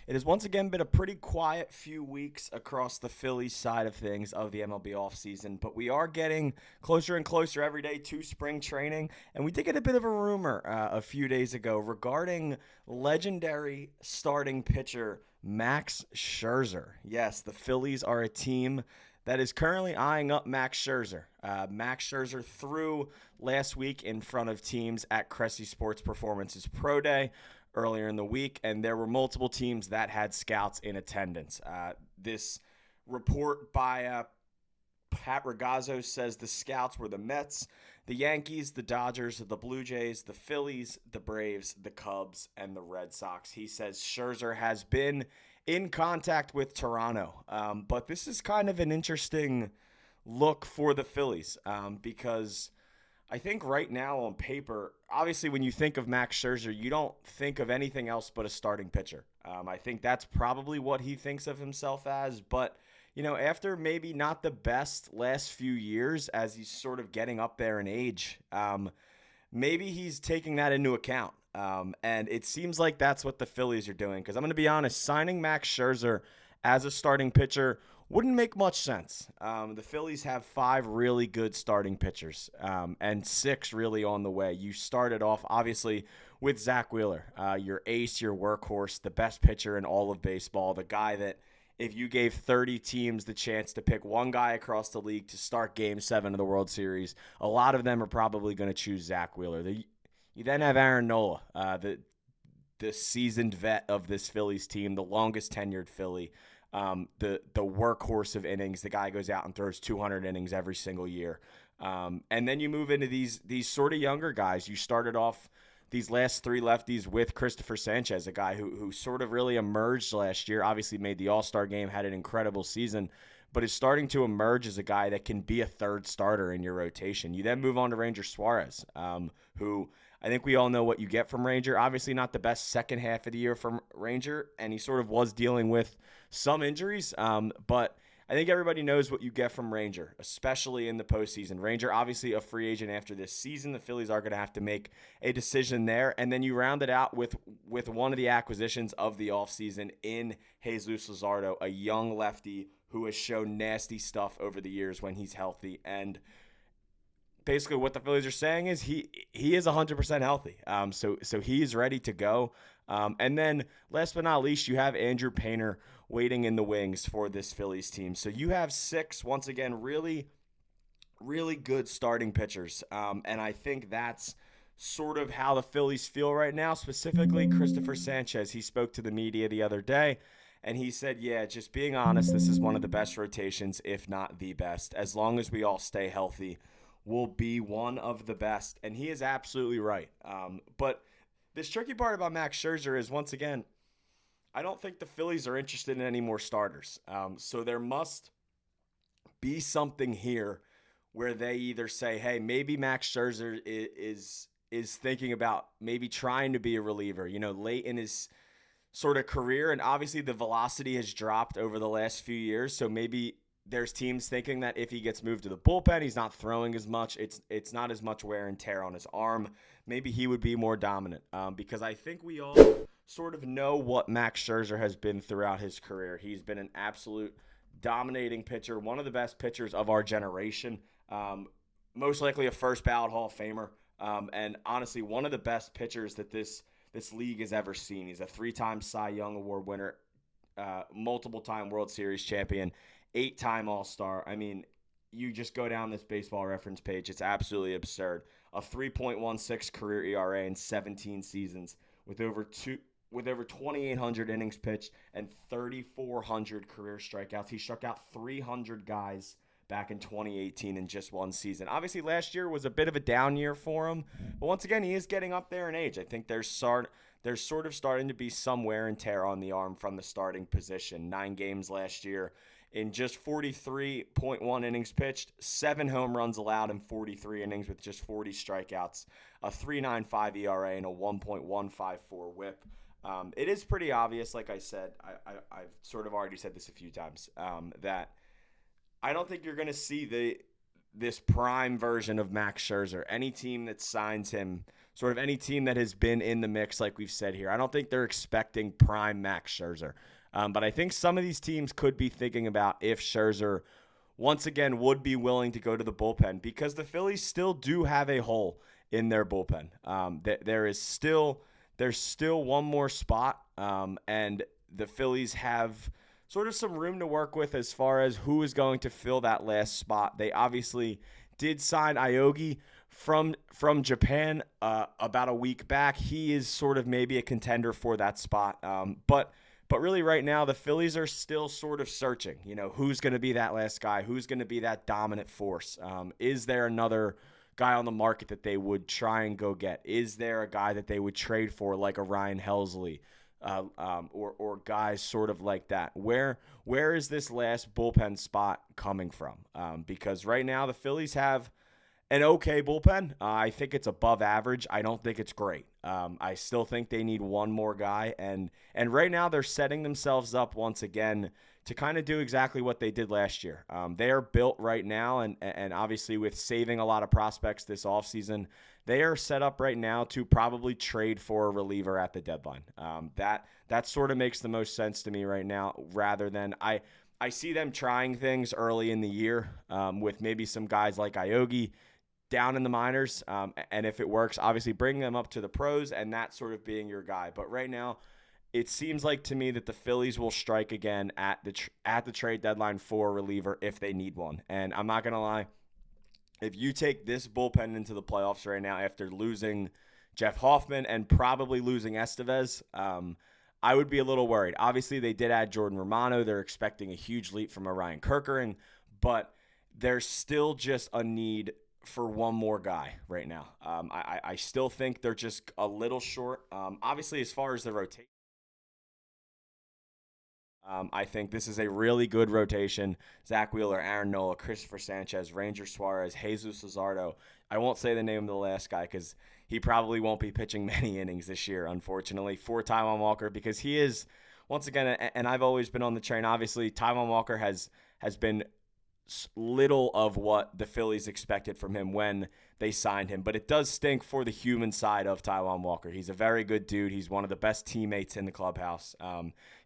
It has once again been a pretty quiet few weeks across the Phillies side of things of the MLB offseason, but we are getting closer and closer every day to spring training. And we did get a bit of a rumor a few days ago regarding legendary starting pitcher Max Scherzer. Yes, the Phillies are a team that is currently eyeing up Max Scherzer. Max Scherzer threw last week in front of teams at Cressy Sports Performance's Pro Day earlier in the week, and there were multiple teams that had scouts in attendance. This report by Pat Ragazzo says the scouts were the Mets, the Yankees, the Dodgers, the Blue Jays, the Phillies, the Braves, the Cubs, and the Red Sox. He says Scherzer has been in contact with Toronto, but this is kind of an interesting look for the Phillies because I think right now on paper, obviously when you think of Max Scherzer, you don't think of anything else but a starting pitcher. I think that's probably what he thinks of himself as. But, after maybe not the best last few years as he's sort of getting up there in age, maybe he's taking that into account. And it seems like that's what the Phillies are doing. Because I'm going to be honest, signing Max Scherzer as a starting pitcher wouldn't make much sense. The Phillies have 5 really good starting pitchers and 6 really on the way. You started off, obviously, with Zack Wheeler, your ace, your workhorse, the best pitcher in all of baseball, the guy that if you gave 30 teams the chance to pick one guy across the league to start Game 7 of the World Series, a lot of them are probably going to choose Zack Wheeler. You then have Aaron Nola, the seasoned vet of this Phillies team, the longest tenured Philly. The workhorse of innings, the guy goes out and throws 200 innings every single year. And then you move into these sort of younger guys. You started off these last 3 lefties with Christopher Sanchez, a guy who sort of really emerged last year, obviously made the All-Star game, had an incredible season, but is starting to emerge as a guy that can be a third starter in your rotation. You then move on to Ranger Suarez, who I think we all know what you get from Ranger. Obviously not the best second half of the year from Ranger, and he sort of was dealing with some injuries, but I think everybody knows what you get from Ranger, especially in the postseason. Ranger, obviously a free agent after this season. The Phillies are going to have to make a decision there, and then you round it out with one of the acquisitions of the offseason in Jesus Luzardo, a young lefty who has shown nasty stuff over the years when he's healthy. And basically what the Phillies are saying is he is 100% healthy. So he is ready to go. And then last but not least, you have Andrew Painter waiting in the wings for this Phillies team. So you have 6, once again, really, really good starting pitchers. And I think that's sort of how the Phillies feel right now, specifically Christopher Sanchez. He spoke to the media the other day, and he said, yeah, just being honest, this is one of the best rotations, if not the best. As long as we all stay healthy, we'll be one of the best. And he is absolutely right. But this tricky part about Max Scherzer is, once again, I don't think the Phillies are interested in any more starters. So there must be something here where they either say, hey, maybe Max Scherzer is thinking about maybe trying to be a reliever, late in his sort of career. And obviously the velocity has dropped over the last few years. So maybe there's teams thinking that if he gets moved to the bullpen, he's not throwing as much. It's not as much wear and tear on his arm. Maybe he would be more dominant because I think we all sort of know what Max Scherzer has been throughout his career. He's been an absolute dominating pitcher, one of the best pitchers of our generation, most likely a first ballot Hall of Famer, and honestly one of the best pitchers that this league has ever seen. He's a 3-time Cy Young Award winner, multiple-time World Series champion, 8-time All-Star. I mean, you just go down this baseball reference page. It's absolutely absurd. A 3.16 career ERA in 17 seasons with over 2,800 innings pitched and 3,400 career strikeouts. He struck out 300 guys back in 2018 in just one season. Obviously, last year was a bit of a down year for him, but once again, he is getting up there in age. I think there's sort of starting to be some wear and tear on the arm from the starting position. 9 games last year in just 43.1 innings pitched, 7 home runs allowed in 43 innings with just 40 strikeouts, a 3.95 ERA, and a 1.154 WHIP. It is pretty obvious, like I said, I've sort of already said this a few times, that I don't think you're going to see this prime version of Max Scherzer. Any team that signs him, sort of any team that has been in the mix, like we've said here, I don't think they're expecting prime Max Scherzer. But I think some of these teams could be thinking about if Scherzer once again would be willing to go to the bullpen, because the Phillies still do have a hole in their bullpen. There's still one more spot, and the Phillies have sort of some room to work with as far as who is going to fill that last spot. They obviously did sign Aoki from Japan about a week back. He is sort of maybe a contender for that spot, but really right now the Phillies are still sort of searching. Who's going to be that last guy? Who's going to be that dominant force? Is there another guy on the market that they would try and go get? Is there a guy that they would trade for, like a Ryan Helsley? Or guys sort of like that. Where is this last bullpen spot coming from? Because right now the Phillies have an okay bullpen. I think it's above average. I don't think it's great. I still think they need one more guy, and right now they're setting themselves up once again to kind of do exactly what they did last year. They are built right now, and obviously with saving a lot of prospects this offseason, they are set up right now to probably trade for a reliever at the deadline. That sort of makes the most sense to me right now, rather than I see them trying things early in the year with maybe some guys like Aoki down in the minors, and if it works, obviously bring them up to the pros and that sort of being your guy. But right now, it seems like to me that the Phillies will strike again at the trade deadline for a reliever if they need one. And I'm not going to lie, if you take this bullpen into the playoffs right now after losing Jeff Hoffman and probably losing Estevez, I would be a little worried. Obviously, they did add Jordan Romano. They're expecting a huge leap from Orion Kerkering, but there's still just a need for one more guy right now. I still think they're just a little short. Obviously, as far as the rotation, I think this is a really good rotation. Zack Wheeler, Aaron Nola, Christopher Sanchez, Ranger Suarez, Jesus Luzardo. I won't say the name of the last guy because he probably won't be pitching many innings this year, unfortunately, for Taijuan Walker, because he is, once again, and I've always been on the train, obviously, Taijuan Walker has been little of what the Phillies expected from him when they signed him, but it does stink for the human side of Taijuan Walker. He's a very good dude. He's one of the best teammates in the clubhouse.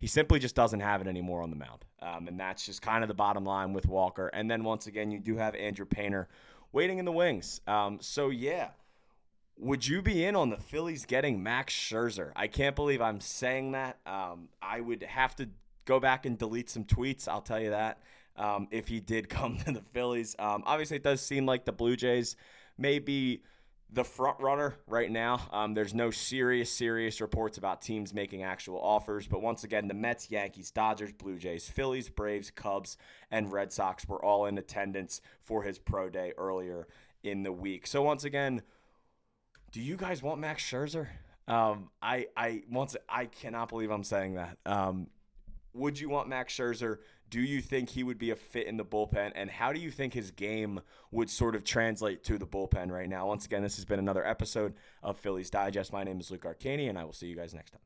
He simply just doesn't have it anymore on the mound, and that's just kind of the bottom line with Walker. And then once again, you do have Andrew Painter waiting in the wings. So yeah, would you be in on the Phillies getting Max Scherzer? I can't believe I'm saying that. I would have to go back and delete some tweets, I'll tell you that. If he did come to the Phillies. Obviously, it does seem like the Blue Jays may be the front runner right now. There's no serious reports about teams making actual offers. But once again, the Mets, Yankees, Dodgers, Blue Jays, Phillies, Braves, Cubs, and Red Sox were all in attendance for his pro day earlier in the week. So once again, do you guys want Max Scherzer? I cannot believe I'm saying that. Would you want Max Scherzer? Do you think he would be a fit in the bullpen? And how do you think his game would sort of translate to the bullpen right now? Once again, this has been another episode of Phillies Digest. My name is Luke Arcaini, and I will see you guys next time.